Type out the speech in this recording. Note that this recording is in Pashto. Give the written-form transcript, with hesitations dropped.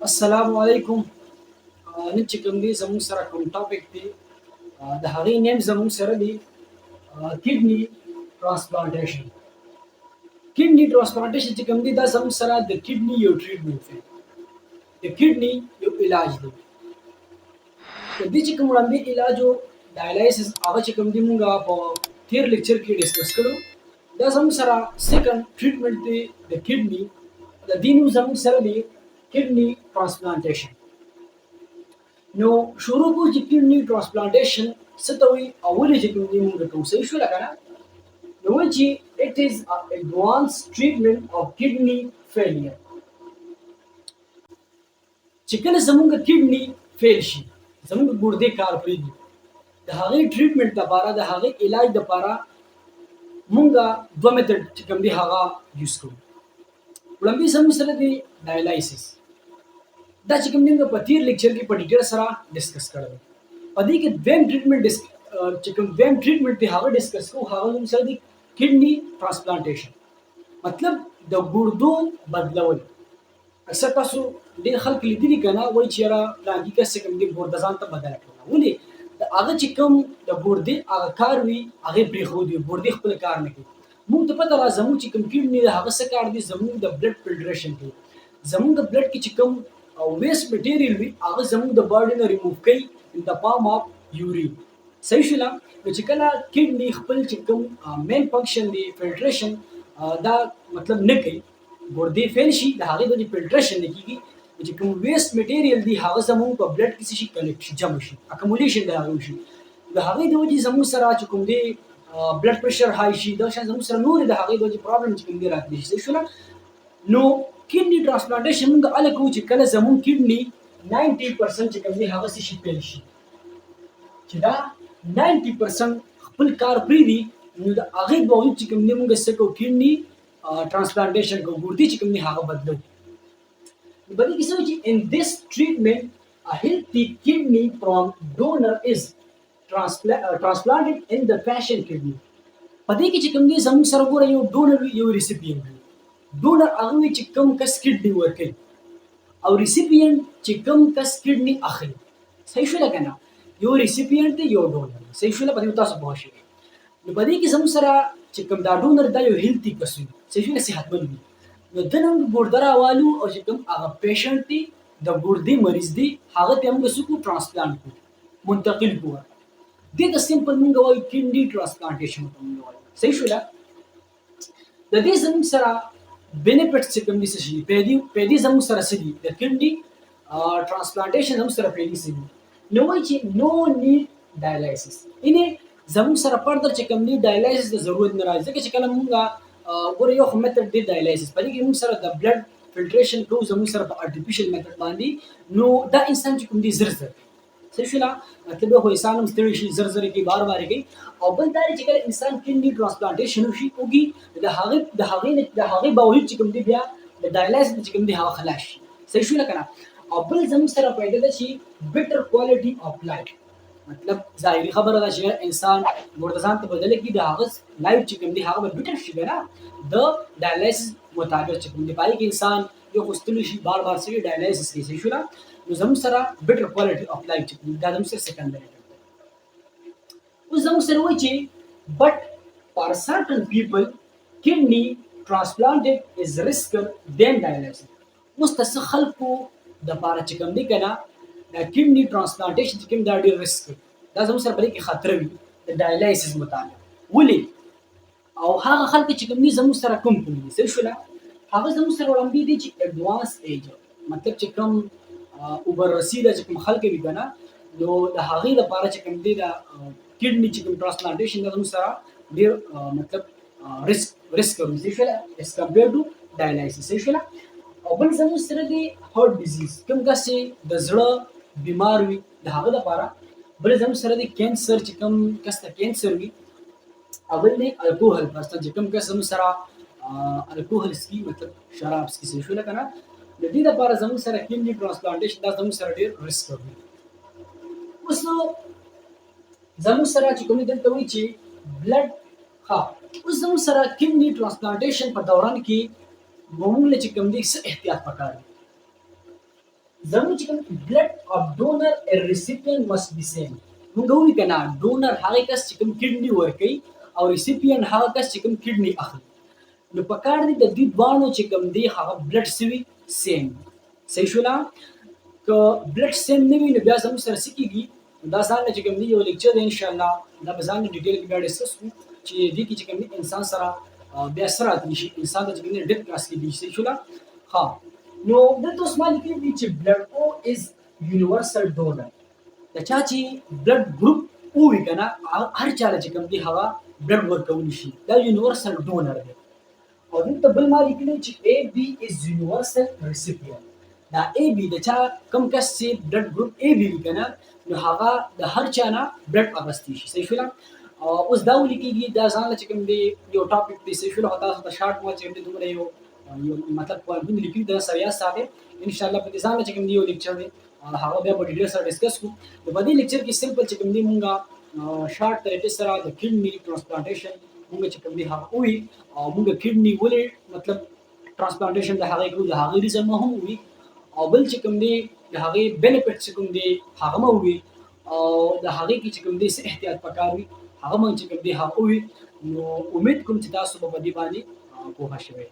السلام علیکم. نن چې کوم دی زموږ سره کوم ټاپک دی د هغې نیم زموږ سره دی کډني ټرانسپلانټیشن. کډني ټرانسپلانټیشن چې کوم دی دا زموږ سره د کډني یو ټریټمنټ دی، د کډني یو علاج دی. د دې چې کوم وړاندې علاج او ډایلایسس هغه چې کوم دی مونږ په تیر لیکچر کې ډسکس کړو. دا زموږ سره سیکنډ ټریټمنټ دی د کډني. د دې نوم زموږ سره دی کډني ټرانسپلانټیشن. نو شروع کو چې کډني ټرانسپلانټیشن څه ته وایي او ولې چې کوم دی مونږ ته صحیح شوله که نه؟ نو وایي چې اټ از اډوانس ټریټمنټ اف کډني فیلیر. چې کله زمونږ کډني فیل شي، زمونږ ګردې کار پرېږدي، د هغې ټریټمنټ لپاره، د هغې علاج لپاره مونږ دوه میتډ چې کوم دی هغه یوز کوو. وړاندې زموږ سره دی ډایلایسس. دا چې کوم دی موږ په تیر لیکچر کې په ډیټیل سره ډسکس کړی. په دې کې دویم ټریټمنټ چې کوم دویم ټریټمنټ دی هغه ډسکس کوو. هغه زموږ سره دی کډني ټرانسپلانټیشن، مطلب د ګردو بدلول. اکثر تاسو ډېر خلک لیدلي که نه، وایي چې یاره فلانکي کس چې کوم دی ګرده ځان ته بدله کړله. ولې؟ د هغه چې کوم د ګردې هغه کار وي هغې پرېښودي، ګردې خپل کار نه کوي. موږ ته پته را زموږ چې کوم کډني دی هغه څه کار دی؟ زموږ د بلډ فلټریشن کوي. زموږ د بلډ کې چې کوم ویسټ میټیریل وي هغه زموږ د باډي نه ریموو کوي ان د فارم اف یورین. صحیح شوله؟ نو چې کله کډني خپل چې کوم مین فنکشن دی فلټریشن دا مطلب نه کوي، ګردې فیل شي، د هغې د فلټریشن نه کېږي، چې کوم ویسټ میټیریل دی هغه زموږ په بلډ کې څه شي کلیکټ شي، جمع شي، اکمولیشن د هغې وشي. د هغې د وجې زموږ سره چې کوم دی بلډ پریشر های شي، دا شان زموږ سره نورې د هغې د وجې پرابلم چې کوم دی راتلی شي. صحیح شوله؟ نو کډني ټرانسپلانټیشن موږ هله کوو چې کله زموږ کډني 90% چې کوم دی هغه څه شي فیل شي. چې دا 90% خپل کار پرېږدي، نو د هغې باوجود چې کوم دی موږ څه کوو؟ کډني ټرانسپلانټیشن کوو، ګردې چې کوم دی هغه بدلوو. نو په دې کې څه وایي چې in this treatment a healthy kidney from donor is transplanted in the patient kidney. په دې کې چې کوم دی زموږ سره ګوره یو ډونر وي، یو ریسیپینټ وي. ډونر هغه وي چې کوم کس کډني ورکوي، او ریسیپینټ چې کوم کس کډني اخلي. صحیح شوله که نه؟ یو ریسیپینټ دی، یو ډونر دی. صحیح شوله؟ په دې تاسو پوه شئ. نو په دې کې زموږ سره چې کوم دا ډونر دا یو هیلتي کس وي. صحیح شوله؟ صحتمند وي. نو ده نه موږ ګرده راوالو او چې کوم هغه پیشنټ دی، د ګردې مریض دی، هغه ته موږ څه کوو؟ ټرانسپلانټ کوو، منتقل کوو. دې ته سمپل موږ وایو کډني ټرانسپلانټیشن ته موږ وایو. صحیح شوله؟ د دې زموږ سره بینیفټس چې کوم دي څه شي؟ پیدې زموږ سره څه دي؟ د کډني ټرانسپلانټیشن زموږ سره پیدې څه دي؟ نو وایي چې نو نیډ ډایلایسس. یعنې زموږ سره فردر چې کوم دی ډایلایسس د ضرورت نه راځي. ځکه چې کله موږ ګوره یو خو میتډ دی ډایلایسس، په دې کې موږ سره د بلډ فلټریشن کوو زموږ سره په آرټیفیشل میتډ باندې. نو دا انسان چې کوم دی زر زر کوي. صحیح شوله؟ مطلب یو خو انسان هم ستړی شي، زر زر کوي، بار بار کوي. او بل دا دی چې کله انسان کډني ټرانسپلانټیشن وشي وږي، د هغې باوجود چې کوم دی بیا د ډایلایسس چې کوم دی هغه خلاص شي. صحیح شوله که نه؟ او بل زموږ سره پیدا ده چې بیټر کوالټي اف لایف. مطلب ظاهري خبره ده چې انسان ګرده ځان ته بدله کړي، د هغه لایف چې کوم دی هغه به بیټر شي که نه؟ د ډایلایسس مطابق چې کوم دی په هغې کې انسان یو خو ستړی شي، بار بار څه ډایلایسس کوي. صحیح شوله؟ نو زموږ سره بیټر کوالټي اف لایف چې کوم دی دا زموږ سره سیکنډري دی. اوس زموږ سره وایي چې بټ فار سرټن پیپل کډني ټرانسپلانټډ از رسکر دین ډایلایسس. اوس د څه خلکو دپاره چې کوم دی که نه دا کډني ټرانسپلانټیشن چې کوم دا ډېر رسک دی، دا زموږ سره په دې کې خطره وي د ډایلایسس مطابق. ولې؟ او هغه خلک چې کوم دي زموږ سره کوم کوم دي؟ صحیح شوله؟ هغه زموږ سره وړاندې دي چې اډوانس ایج، مطلب چې کوم اوبر رسیده چې کوم خلک وي که نه، نو د هغې لپاره چې کوم دی دا کډني چې کوم ټرانسپلانټیشن دا زموږ سره ډېر مطلب رسک کوي. صحیح شوله؟ ایز کمپیر ټو ډایلایسس. صحیح شوله؟ او بل زموږ سره دی هارټ ډیزیز، کوم کس چې د زړه بیمار وي د هغه لپاره. بل زموږ سره دی کینسر، چې کوم کس ته کینسر وي. او بل دی الکوهل، مثلا چې کوم کس زموږ سره الکوهل څکي، مطلب شراب څکي. صحیح شوله که نه؟ د دې لپاره زموږ سره کډني ټرانسپلانټیشن دا زموږ سره ډېر رسک کوي. اوس نو زموږ سره چې کوم دلته وایي چې بلډ اوس زموږ سره کډني ټرانسپلانټیشن په دوران کې موږ له چې کوم دی څه احتیاط پکار دی. زموږ چې کوم بلډ اف ډونر ا ریسیپینټ مست بي سیم. موږ وی کنه ډونر هغه کس چې کوم کډنی ورکوي او ریسیپینټ هغه کس چې کوم کډنی اخلي. نو په کار دی د دې دوانو چې کوم دی هغه بلډ سوي سیم. صحیح شولا؟ که بلډ سیم نه وي نو بیا زموږ سره څه کېږي؟ دا ځان له چې کوم دی یو لیکچر دی انشاءالله دا به ځان له ډیټیل کې بیا ډسکس کړو چې دې کې چې کوم دی انسان سره بیا څه راتلی شي، انسان ته چې کوم دی ډېت کلاس کېدی شي. صحیح شولا؟ ها نو دلته اوس ما لیکلي دي چې بلډ او از یونیورسل ډونر. د چا چې بلډ ګروپ او وي که نه هر چا له چې کوم دی هغه بلډ ورکولی شي، دا یونیورسل ډونر دی. او دلته بل ما لیکلی چې اے بی از یونیورسل ریسیپینټ. دا اے بی د چا کوم کس چې بلډ ګروپ اے بی وي که نه نو هغه د هر چا نه بلډ اخیستی شي. صحیح شوله؟ اوس دا ولیکېږي دا ځان له چې کوم دی یو ټاپک دی. صحیح شوله؟ خو تاسو ته شارټ ما چې کوم دی دومره یو مطلب پوینټونه لیکلي د سره یاد ساتئ انشاءالله. په دې ځان له چې کوم دی یو لیکچر دی هغه بیا په ډیټیل سره ډسکس کړو. نو په دې لیکچر کې سمپل چې کوم دی مونږه شارټ طریقې سره د کډني ټرانسپلانټیشن مونږ چې کوم دی هغه ووي او مونږ کډني ولې مطلب ټرانسپلانټیشن د هغې کړو د هغې ریزن مو هم ووي او بل چې کوم دی د هغې بینیفټ چې کوم دی هغه مو ووي او د هغې کې چې کوم دی څه احتیاط پکار وي هغه مونږ چې کوم دی هغه ووي. نو امید کوم چې تاسو به په دې باندې پوهه شوئ.